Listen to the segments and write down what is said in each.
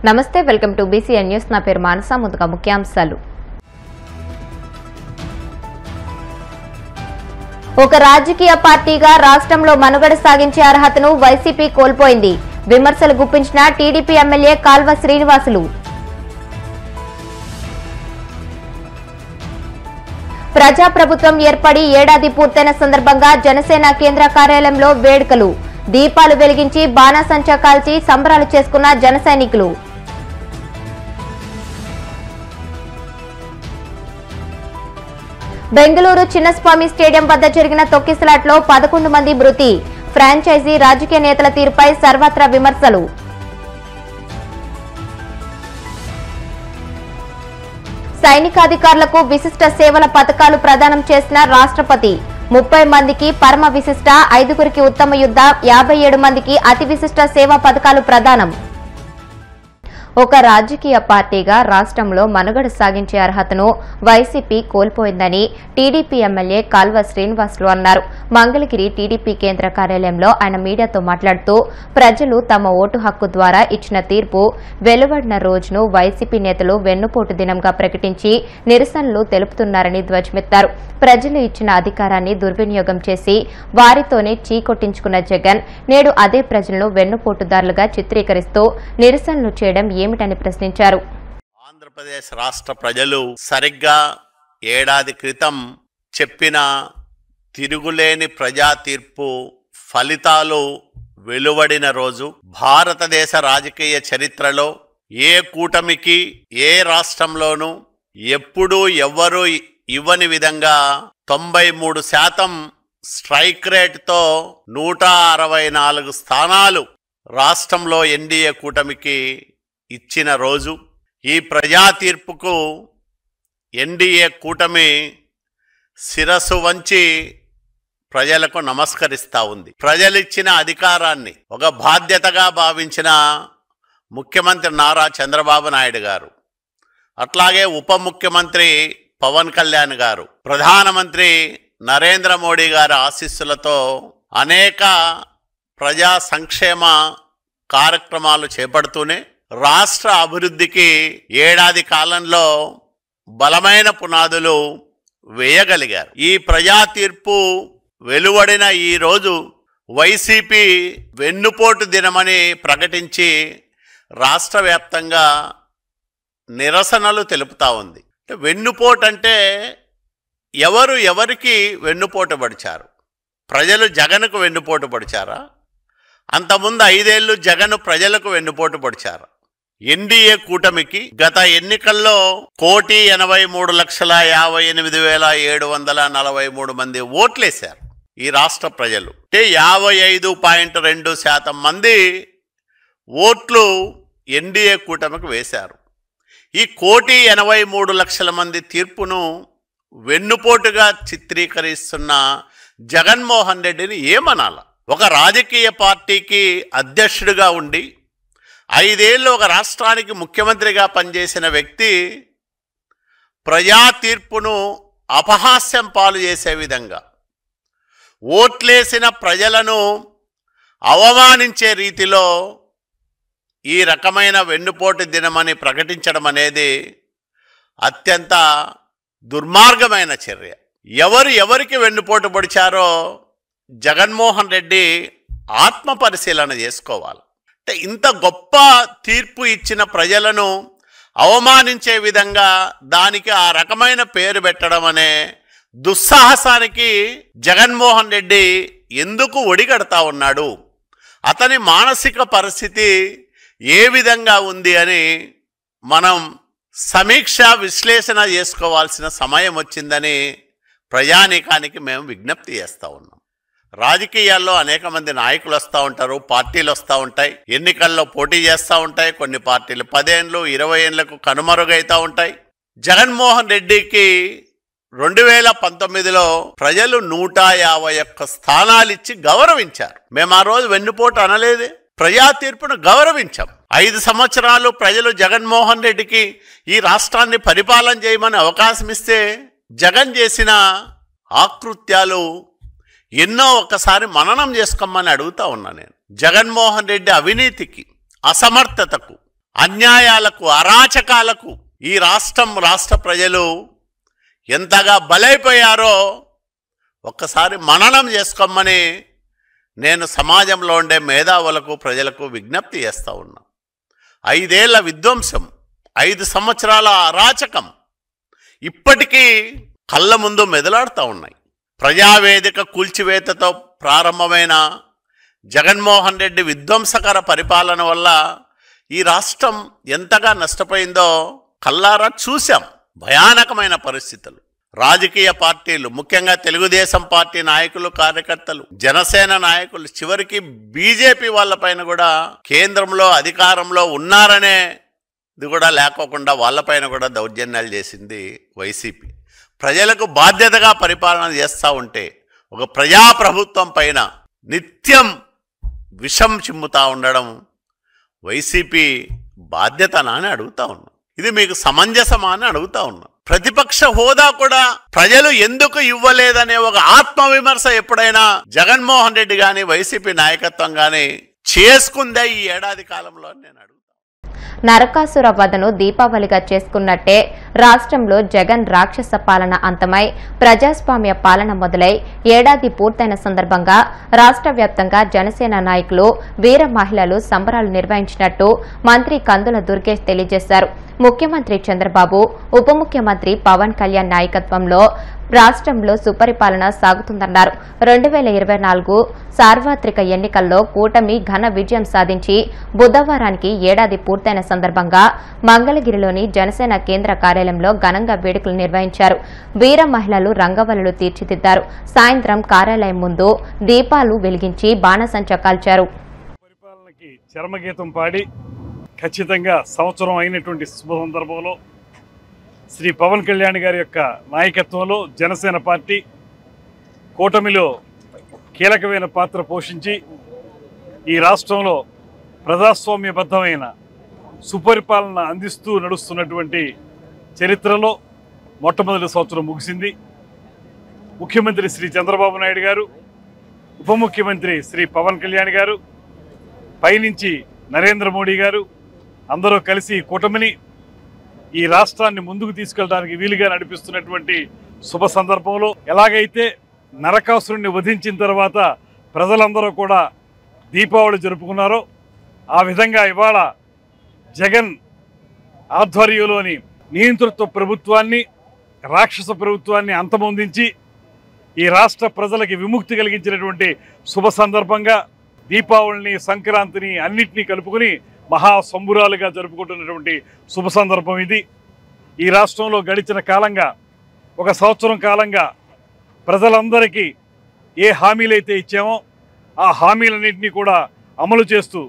నమస్తే, welcome to BCN news. నా పేరు మానస. ముందుగా ముఖ్యాంశాలు. ఒక రాజకీయ పార్టీగా రాష్ట్రంలో మనుగడ సాగించే అర్హతను వైసీపీ కోల్పోయింది. విమర్శలు గుప్పించిన టీడీపీ ఎమ్మెల్యే కాల్వ శ్రీనివాసులు. ప్రజాప్రభుత్వం ఏర్పడి ఏడాది పూర్తయిన సందర్భంగా జనసేన కేంద్ర కార్యాలయంలో వేడుకలు. దీపాలు వెలిగించి బాణాసంచా కాల్చి సంబరాలు చేసుకున్న జన సైనికులు. బెంగళూరు చిన్నస్వామి స్టేడియం వద్ద జరిగిన తొక్కిసలాట్లో 11 మంది మృతి. ఫ్రాంచైజీ రాజకీయ నేతల తీరుపై సర్వత్రా విమర్శలు. సైనికాధికారులకు విశిష్ట సేవల పథకాలు ప్రదానం చేసిన రాష్ట్రపతి. 30 మందికి పరమ విశిష్ట, 5గురికి ఉత్తమ యుద్ధ, 57 మందికి అతి విశిష్ట సేవా పథకాలు ప్రదానం. ఒక రాజకీయ పార్టీగా రాష్ట్రంలో మనుగడ సాగించే అర్హతను YCP కోల్పోయిందని TDP MLA Kalva Srinivasulu అన్నారు. మంగళగిరి టీడీపీ కేంద్ర కార్యాలయంలో ఆయన మీడియాతో మాట్లాడుతూ ప్రజలు తమ ఓటు హక్కు ద్వారా ఇచ్చిన తీర్పు వెలువడిన రోజును వైసీపీ నేతలు వెన్నుపోటు దినంగా ప్రకటించి నిరసనలు తెలుపుతున్నారని ధ్వజమెత్తారు. ప్రజలు ఇచ్చిన అధికారాన్ని దుర్వినియోగం చేసి వారితోనే చీకొట్టించుకున్న జగన్ నేడు అదే ప్రజలను వెన్నుపోటుదారులుగా చిత్రీకరిస్తూ నిరసనలు చేయడం ఏమిటని ప్రశ్నించారు. ఆంధ్రప్రదేశ్ రాష్ట్ర ప్రజలు సరిగ్గా ఏడాది క్రితం చెప్పిన తిరుగులేని ప్రజా తీర్పు ఫలితాలు వెలువడిన రోజు భారతదేశ రాజకీయ చరిత్రలో ఏ కూటమికి ఏ రాష్ట్రంలోనూ ఎప్పుడూ ఎవ్వరూ ఇవ్వని విధంగా 93% స్ట్రైక్ రేట్తో 164 స్థానాలు రాష్ట్రంలో ఎన్డీఏ కూటమికి ఇచ్చిన రోజు. ఈ ప్రజా తీర్పుకు ఎన్డీఏ కూటమి శిరస్సు వంచి ప్రజలకు నమస్కరిస్తూ ఉంది. ప్రజలిచ్చిన అధికారాన్ని ఒక బాధ్యతగా భావించిన ముఖ్యమంత్రి నారా చంద్రబాబు నాయుడు గారు, అట్లాగే ఉప ముఖ్యమంత్రి పవన్ కళ్యాణ్ గారు, ప్రధానమంత్రి నరేంద్ర మోడీ గారి ఆశీస్సులతో అనేక ప్రజా సంక్షేమ కార్యక్రమాలు చేపడుతూనే రాష్ట్ర అభివృద్ధికి ఏడాది కాలంలో బలమైన పునాదులు వేయగలిగారు. ఈ ప్రజా తీర్పు వెలువడిన ఈ రోజు వైసీపీ వెన్నుపోటు దినమని ప్రకటించి రాష్ట్ర వ్యాప్తంగా నిరసనలు తెలుపుతా ఉంది. వెన్నుపోటు అంటే ఎవరికి వెన్నుపోటు పడిచారు? ప్రజలు జగన్కు వెన్నుపోటు పడిచారా? అంతకుముందు 5 ఏళ్లు జగన్ ప్రజలకు వెన్నుపోటు పడిచారు. ఎన్డీఏ కూటమికి గత ఎన్నికల్లో 1,83,58,743 మంది ఓట్లేశారు ఈ రాష్ట్ర ప్రజలు. అంటే 55.2% మంది ఓట్లు ఎన్డీఏ కూటమికి వేశారు. ఈ 1,83,00,000 మంది తీర్పును వెన్నుపోటుగా చిత్రీకరిస్తున్న జగన్మోహన్ రెడ్డిని ఏమనాల? ఒక రాజకీయ పార్టీకి అధ్యక్షుడిగా ఉండి 5 ఏళ్ళు ఒక రాష్ట్రానికి ముఖ్యమంత్రిగా పనిచేసిన వ్యక్తి ప్రజా తీర్పును అపహాస్యం పాలు చేసే విధంగా, ఓట్లేసిన ప్రజలను అవమానించే రీతిలో ఈ రకమైన వెన్నుపోటు దినమని ప్రకటించడం అనేది అత్యంత దుర్మార్గమైన చర్య. ఎవరికి వెన్నుపోటు పొడిచారో జగన్మోహన్ రెడ్డి ఆత్మ పరిశీలన చేసుకోవాలి. అంటే ఇంత గొప్ప తీర్పు ఇచ్చిన ప్రజలను అవమానించే విధంగా దానికి ఆ రకమైన పేరు పెట్టడం అనే దుస్సాహసానికి జగన్మోహన్ రెడ్డి ఎందుకు ఒడిగడతా ఉన్నాడు? అతని మానసిక పరిస్థితి ఏ విధంగా ఉంది అని మనం సమీక్ష విశ్లేషణ చేసుకోవాల్సిన సమయం వచ్చిందని ప్రజానీకానికి మేము విజ్ఞప్తి చేస్తూ ఉన్నాం. రాజకీయాల్లో అనేక మంది నాయకులు వస్తూ ఉంటారు, పార్టీలు వస్తూ ఉంటాయి, ఎన్నికల్లో పోటీ చేస్తూ ఉంటాయి. కొన్ని పార్టీలు 10 ఏళ్ళు 20 ఏళ్లకు కనుమరుగైతూ ఉంటాయి. జగన్మోహన్ రెడ్డికి 2019లో ప్రజలు 151 స్థానాలిచ్చి గౌరవించారు. మేము ఆ రోజు వెన్నుపోటు అనలేదే, ప్రజా తీర్పును గౌరవించాం. 5 సంవత్సరాలు ప్రజలు జగన్మోహన్ రెడ్డికి ఈ రాష్ట్రాన్ని పరిపాలన చేయమని అవకాశం ఇస్తే జగన్ చేసిన ఆకృత్యాలు ఎన్నో ఒక్కసారి మననం చేసుకోమని అడుగుతా ఉన్నా నేను. జగన్మోహన్ రెడ్డి అవినీతికి, అసమర్థతకు, అన్యాయాలకు, అరాచకాలకు ఈ రాష్ట్ర ప్రజలు ఎంతగా బలైపోయారో ఒక్కసారి మననం చేసుకోమని నేను సమాజంలో ఉండే మేధావులకు, ప్రజలకు విజ్ఞప్తి చేస్తూ ఉన్నా. 5 ఏళ్ల విధ్వంసం, 5 సంవత్సరాల అరాచకం ఇప్పటికీ కళ్ళ ముందు మెదలాడుతూ ఉన్నాయి. ప్రజావేదిక కూల్చివేతతో ప్రారంభమైన జగన్మోహన్ రెడ్డి విధ్వంసకర పరిపాలన వల్ల ఈ రాష్ట్రం ఎంతగా నష్టపోయిందో కళ్ళారా చూశాం. భయానకమైన పరిస్థితులు. రాజకీయ పార్టీలు, ముఖ్యంగా తెలుగుదేశం పార్టీ నాయకులు, కార్యకర్తలు, జనసేన నాయకులు, చివరికి బీజేపీ వాళ్ళపైన కూడా కేంద్రంలో అధికారంలో ఉన్నారనే ఇది కూడా లేకోకుండా వాళ్ళపైన కూడా దౌర్జన్యాలు చేసింది వైసీపీ. ప్రజలకు బాధ్యతగా పరిపాలన చేస్తూ ఉంటే ఒక ప్రజాప్రభుత్వం పైన నిత్యం విషం చిమ్ముతూ ఉండడం వైసీపీ బాధ్యతనా అని అడుగుతా ఉన్నా. ఇది మీకు సమంజసమా అని అడుగుతా ఉన్నా. ప్రతిపక్ష హోదా కూడా ప్రజలు ఎందుకు ఇవ్వలేదనే ఒక ఆత్మవిమర్శ ఎప్పుడైనా జగన్మోహన్ రెడ్డి కానీ వైసీపీ నాయకత్వం కానీ చేసుకుందే ఈ ఏడాది కాలంలో అని నేను అడుగుతాను. నరకాసుర వధను దీపావళిగా చేసుకున్నట్టే రాష్ట్రంలో జగన్ రాక్షస పాలన అంతమై ప్రజాస్వామ్య పాలన మొదలై ఏడాది పూర్తయిన సందర్భంగా రాష్ట్ర వ్యాప్తంగా జనసేన నాయకులు, వీర మహిళలు సంబరాలు నిర్వహించినట్టు మంత్రి కందుల దుర్గేష్ తెలియజేశారు. ముఖ్యమంత్రి చంద్రబాబు, ఉప ముఖ్యమంత్రి పవన్ కళ్యాణ్ నాయకత్వంలో రాష్ట్రంలో సుపరిపాలన సాగుతుందన్నారు. 2024 సార్వత్రిక ఎన్నికల్లో కూటమి ఘన విజయం సాధించి బుధవారానికి ఏడాది పూర్తయిన సందర్భంగా మంగళగిరిలోని జనసేన కేంద్ర కార్యాలయంలో ఘనంగా వేడుకలు నిర్వహించారు. వీర మహిళలు రంగవల్లులు తీర్చిదిద్దారు. సాయంత్రం కార్యాలయం ముందు దీపాలు వెలిగించి బాణసంచ కాల్చారు. పరిపాలనకి చరమగీతం పాడి ఖచ్చితంగా సంవత్సరం అయినటువంటి శుభ సందర్భంలో శ్రీ పవన్ కళ్యాణ్ గారి యొక్క నాయకత్వంలో జనసేన పార్టీ కూటమిలో కీలకమైన పాత్ర పోషించి ఈ రాష్ట్రంలో ప్రజాస్వామ్యబద్ధమైన సుపరిపాలన అందిస్తూ నడుస్తున్నటువంటి చరిత్రలో మొట్టమొదటి సంవత్సరం ముగిసింది. ముఖ్యమంత్రి శ్రీ చంద్రబాబు నాయుడు గారు, ఉప ముఖ్యమంత్రి శ్రీ పవన్ కళ్యాణ్ గారు, పైనుంచి నరేంద్ర మోడీ గారు అందరూ కలిసి కూటమిని ఈ రాష్ట్రాన్ని ముందుకు తీసుకెళ్ళడానికి వీలుగా నడిపిస్తున్నటువంటి శుభ సందర్భంలో ఎలాగైతే నరకాసురుణ్ణి వధించిన తర్వాత ప్రజలందరూ కూడా దీపావళి జరుపుకున్నారో ఆ విధంగా ఇవాళ జగన్ ఆధ్వర్యంలోని నియంతృత్వ ప్రభుత్వాన్ని, రాక్షస ప్రభుత్వాన్ని అంతమొందించి ఈ రాష్ట్ర ప్రజలకి విముక్తి కలిగించినటువంటి శుభ సందర్భంగా దీపావళిని, సంక్రాంతిని అన్నింటినీ కలుపుకొని మహా సంబురాలుగా జరుపుకుంటున్నటువంటి శుభ సందర్భం ఇది. ఈ రాష్ట్రంలో గడిచిన కాలంగా, ఒక సంవత్సరం కాలంగా ప్రజలందరికీ ఏ హామీలైతే ఇచ్చామో ఆ హామీలన్నింటినీ కూడా అమలు చేస్తూ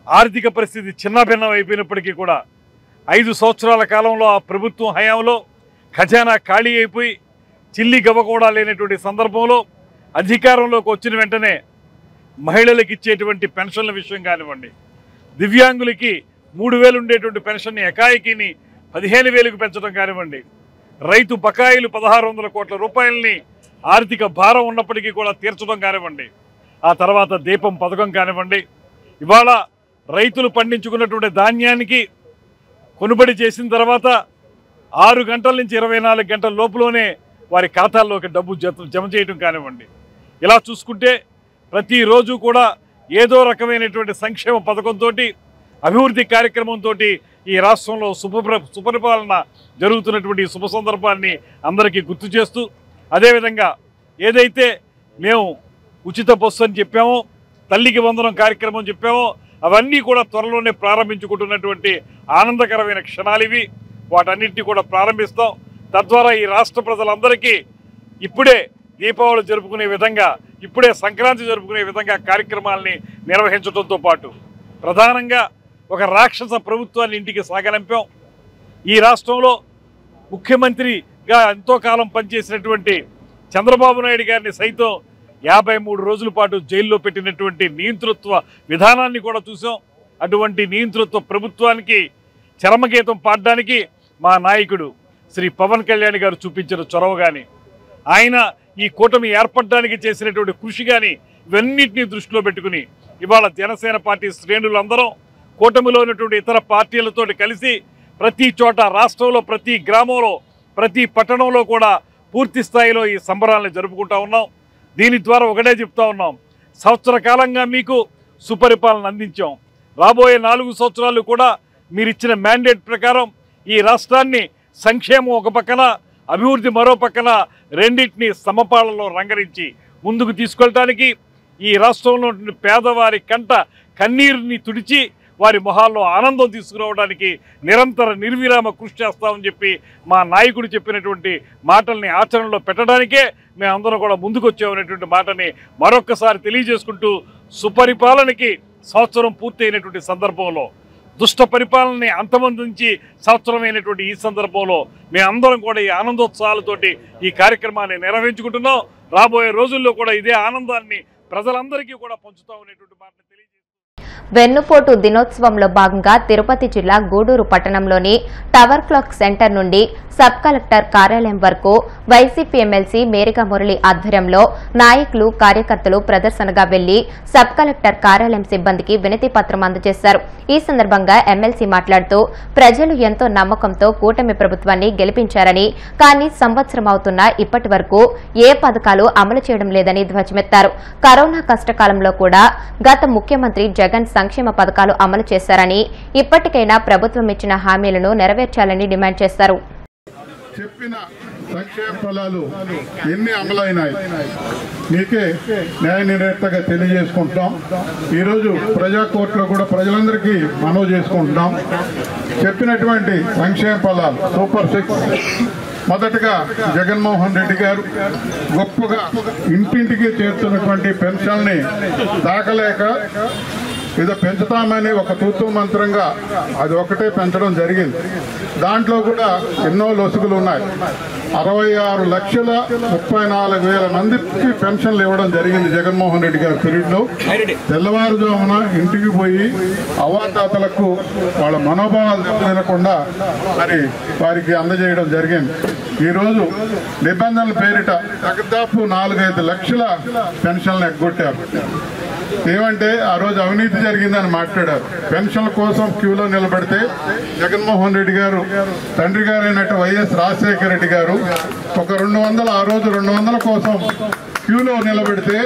ఆర్థిక పరిస్థితి చిన్నభిన్నం అయిపోయినప్పటికీ కూడా 5 సంవత్సరాల కాలంలో ఆ ప్రభుత్వం హయాంలో ఖజానా ఖాళీ అయిపోయి చిల్లి గవ్వ కూడా లేనటువంటి సందర్భంలో అధికారంలోకి వచ్చిన వెంటనే మహిళలకు ఇచ్చేటువంటి పెన్షన్ల విషయం కానివ్వండి, దివ్యాంగులకి 3,000 ఉండేటువంటి పెన్షన్ని ఎకాయికిని 15,000కు పెంచడం కానివ్వండి, రైతు బకాయిలు 1,600 కోట్ల రూపాయలని ఆర్థిక భారం ఉన్నప్పటికీ కూడా తీర్చడం కానివ్వండి, ఆ తర్వాత దీపం పథకం కానివ్వండి, ఇవాళ రైతులు పండించుకున్నటువంటి ధాన్యానికి కొనుబడి చేసిన తర్వాత 6 గంటల నుంచి 24 గంటల లోపులోనే వారి ఖాతాల్లోకి డబ్బు జమ చేయడం కానివ్వండి, ఇలా చూసుకుంటే ప్రతిరోజు కూడా ఏదో రకమైనటువంటి సంక్షేమ పథకంతో, అభివృద్ధి కార్యక్రమంతో ఈ రాష్ట్రంలో సుపరిపాలన జరుగుతున్నటువంటి శుభ సందర్భాన్ని అందరికీ గుర్తు చేస్తూ, అదేవిధంగా ఏదైతే మేము ఉచిత బస్సు అని చెప్పామో, తల్లికి వందనం కార్యక్రమం చెప్పామో అవన్నీ కూడా త్వరలోనే ప్రారంభించుకుంటున్నటువంటి ఆనందకరమైన క్షణాలు ఇవి. వాటన్నింటినీ కూడా ప్రారంభిస్తాం. తద్వారా ఈ రాష్ట్ర ప్రజలందరికీ ఇప్పుడే దీపావళి జరుపుకునే విధంగా, ఇప్పుడే సంక్రాంతి జరుపుకునే విధంగా కార్యక్రమాలని నిర్వహించడంతో పాటు ప్రధానంగా ఒక రాక్షస ప్రభుత్వాన్ని ఇంటికి సాగనంపాం. ఈ రాష్ట్రంలో ముఖ్యమంత్రిగా ఎంతో కాలం పనిచేసినటువంటి చంద్రబాబు నాయుడు గారిని సైతం 53 రోజుల పాటు జైల్లో పెట్టినటువంటి నియంతృత్వ విధానాన్ని కూడా చూసాం. అటువంటి నియంతృత్వ ప్రభుత్వానికి చరమగీతం పాడడానికి మా నాయకుడు శ్రీ పవన్ కళ్యాణ్ గారు చూపించిన చొరవ కానీ, ఆయన ఈ కూటమి ఏర్పడడానికి చేసినటువంటి కృషి కానీ, ఇవన్నింటినీ దృష్టిలో పెట్టుకుని ఇవాళ జనసేన పార్టీ శ్రేణులందరం కూటమిలో ఉన్నటువంటి ఇతర పార్టీలతో కలిసి ప్రతి చోట రాష్ట్రంలో ప్రతి గ్రామంలో ప్రతి పట్టణంలో కూడా పూర్తి స్థాయిలో ఈ సంబరాలను జరుపుకుంటా ఉన్నాం. దీని ద్వారా ఒకటే చెప్తా ఉన్నాం, సంవత్సర కాలంగా మీకు సుపరిపాలన అందించాం. రాబోయే 4 సంవత్సరాలు కూడా మీరు ఇచ్చిన మ్యాండేట్ ప్రకారం ఈ రాష్ట్రాన్ని సంక్షేమం ఒక పక్కన, అభివృద్ధి మరో పక్కన రెండింటినీ సమపాలలో రంగరించి ముందుకు తీసుకెళ్ళటానికి ఈ రాష్ట్రంలో పేదవారి కంట కన్నీరుని తుడిచి వారి మొహాల్లో ఆనందం తీసుకురావడానికి నిరంతర నిర్విరామ కృషి చేస్తామని చెప్పి మా నాయకుడు చెప్పినటువంటి మాటల్ని ఆచరణలో పెట్టడానికే మేమందరం కూడా ముందుకొచ్చామనేటువంటి మాటని మరొక్కసారి తెలియజేసుకుంటూ, సుపరిపాలనకి సంవత్సరం పూర్తయినటువంటి సందర్భంలో, దుష్ట పరిపాలనని అంతమొందించి సంవత్సరమైనటువంటి ఈ సందర్భంలో మేమందరం కూడా ఈ ఆనందోత్సవాలతోటి ఈ కార్యక్రమాన్ని నిర్వహించుకుంటున్నాం. రాబోయే రోజుల్లో కూడా ఇదే ఆనందాన్ని ప్రజలందరికీ కూడా పంచుతామనేటువంటి మాటని తెలియజేస్తాం. వెన్నుపోటు దినోత్సవంలో భాగంగా తిరుపతి జిల్లా గూడూరు పట్టణంలోని టవర్ క్లాక్ సెంటర్ నుండి సబ్ కలెక్టర్ కార్యాలయం వరకు వైసీపీ ఎమ్మెల్సీ మేరిగా మురళి ఆధ్వర్యంలో నాయకులు కార్యకర్తలు ప్రదర్శనగా వెళ్లి సబ్ కలెక్టర్ కార్యాలయం సిబ్బందికి వినతి పత్రం అందజేశారు. ఈ సందర్భంగా ఎమ్మెల్సీ మాట్లాడుతూ ప్రజలు ఎంతో నమ్మకంతో కూటమి ప్రభుత్వాన్ని గెలిపించారని, కానీ సంవత్సరం అవుతున్నా ఇప్పటి వరకు ఏ పథకాలు అమలు చేయడం లేదని ధ్వజమెత్తారు. కరోనా కష్టకాలంలో కూడా గత ముఖ్యమంత్రి జగన్ సంక్షేమ పథకాలు అమలు చేశారని, ఇప్పటికైనా ప్రభుత్వం ఇచ్చిన హామీలను నెరవేర్చాలని డిమాండ్ చేశారు. చెప్పిన సంక్షేమ ఫలాలు ఎన్ని అమలైనాయి మీకే న్యాయ నిర్ణేతగా తెలియజేసుకుంటాం. ఈరోజు ప్రజా కోర్టులో కూడా ప్రజలందరికీ మనవి చేసుకుంటున్నాం. చెప్పినటువంటి సంక్షేమ ఫలాలు సూపర్ 6 మొదటగా జగన్మోహన్ రెడ్డి గారు గొప్పగా ఇంటింటికి చేరుతున్నటువంటి పెన్షన్ని దాకలేక ఏదో పెంచుతామని ఒక తూతూ మంత్రంగా అది ఒకటే పెంచడం జరిగింది. దాంట్లో కూడా ఎన్నో లొసుగులు ఉన్నాయి. 66,34,000 మందికి పెన్షన్లు ఇవ్వడం జరిగింది జగన్మోహన్ రెడ్డి గారి పీరియడ్లో. తెల్లవారుజామున ఇంటికి పోయి అవాతాతలకు వాళ్ళ మనోభావాలు దెబ్బతినకుండా మరి వారికి అందజేయడం జరిగింది. ఈరోజు నిబంధనల పేరిట దాదాపు 4-5 లక్షల పెన్షన్లు ఎగ్గొట్టారు. ఏమంటే ఆ రోజు అవినీతి జరిగిందని మాట్లాడారు. పెన్షన్ల కోసం క్యూలో నిలబడితే జగన్మోహన్ రెడ్డి గారు తండ్రి గారైనట్టు వైఎస్ రాజశేఖర రెడ్డి గారు ఒక 200 ఆ రోజు 200 కోసం క్యూలో నిలబెడితే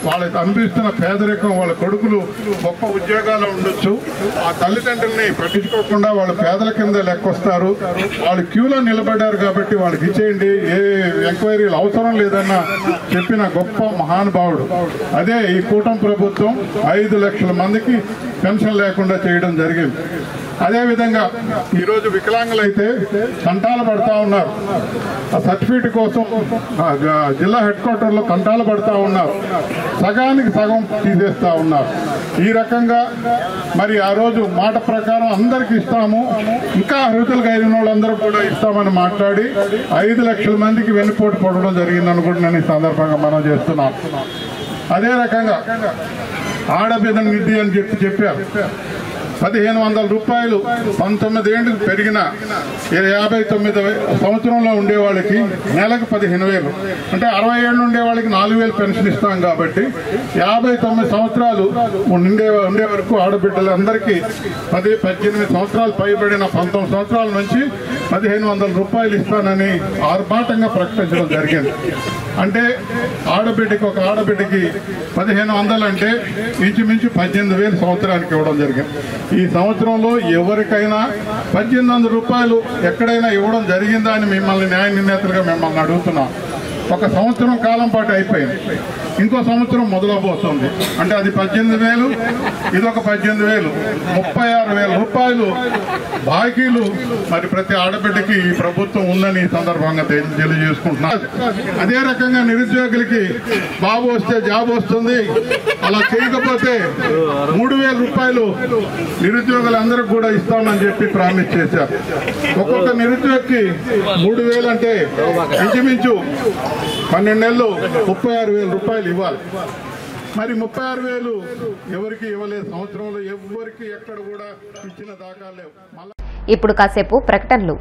వాళ్ళకి అనిపిస్తున్న పేదరికం, వాళ్ళ కొడుకులు గొప్ప ఉద్యోగాలు ఉండొచ్చు, ఆ తల్లిదండ్రుల్ని పట్టించుకోకుండా వాళ్ళు పేదల కింద లెక్కొస్తారు, వాళ్ళు క్యూలో నిలబడ్డారు కాబట్టి వాళ్ళకి ఇచ్చేయండి, ఏ ఎంక్వైరీలు అవసరం లేదన్న చెప్పిన గొప్ప మహానుభావుడు. అదే ఈ కూటమి ప్రభుత్వం 5 లక్షల మందికి పెన్షన్ లేకుండా చేయడం జరిగింది. అదేవిధంగా ఈరోజు వికలాంగులైతే తంటాలు పడతా ఉన్నారు. ఆ సర్టిఫికేట్ కోసం జిల్లా హెడ్ క్వార్టర్లో తంటాలు పడతా ఉన్నారు. సగానికి సగం తీసేస్తా ఉన్నారు. ఈ రకంగా మరి ఆ రోజు మాట ప్రకారం అందరికి ఇస్తాము, ఇంకా అర్హతలు కలిగిన వాళ్ళందరూ కూడా ఇస్తామని మాట్లాడి 5 లక్షల మందికి వెన్నుపోటు పడడం జరిగిందని కూడా నేను ఈ సందర్భంగా మనం చేస్తున్నాం. అదే రకంగా ఆడబిడ్డ నిధి అని చెప్పారు. 1,500 రూపాయలు 19 ఏళ్ళు పెరిగిన 59 సంవత్సరంలో ఉండే వాళ్ళకి నెలకు 15,000, అంటే 60 ఏళ్ళు ఉండే వాళ్ళకి 4,000 పెన్షన్ ఇస్తాం. కాబట్టి 59 సంవత్సరాలు ఉండే వరకు ఆడబిడ్డలందరికీ 18 సంవత్సరాలు పైబడిన 19 సంవత్సరాల నుంచి 1,500 రూపాయలు ఇస్తానని ఆర్భాటంగా ప్రకటించడం జరిగింది. అంటే ఒక ఆడబిడ్డకి 1,500 అంటే ఇంచుమించు 18,000 సంవత్సరానికి ఇవ్వడం జరిగింది. ఈ సంవత్సరంలో ఎవరికైనా 1,800 రూపాయలు ఎక్కడైనా ఇవ్వడం జరిగిందా అని మిమ్మల్ని న్యాయ నిర్ణేతలుగా మిమ్మల్ని అడుగుతున్నాం. ఒక సంవత్సరం కాలం పాటు అయిపోయింది, ఇంకో సంవత్సరం మొదలవబోతుంది. అంటే అది 18,000, ఇదొక 18,000, 36,000 రూపాయలు బాకీలు మరి ప్రతి ఆడబిడ్డకి ఈ ప్రభుత్వం ఉందని ఈ సందర్భంగా తెలియజేసుకుంటున్నారు. అదే రకంగా నిరుద్యోగులకి బాబు వస్తే జాబ్ వస్తుంది, అలా చేయకపోతే 3,000 రూపాయలు నిరుద్యోగులందరికీ కూడా ఇస్తామని చెప్పి ప్రామిస్ చేశారు. ఒక్కొక్క నిరుద్యోగికి 3,000 అంటే ఇంచుమించు 12 నెలలు 36,000 రూపాయలు ఇవ్వాలి. మరి 36,000 ఎవరికి ఇవ్వలేదు. సంవత్సరంలో ఎవరికి ఎక్కడ కూడా ఇచ్చిన దాఖలు లేవు. ఇప్పుడు కాసేపు ప్రకటనలు.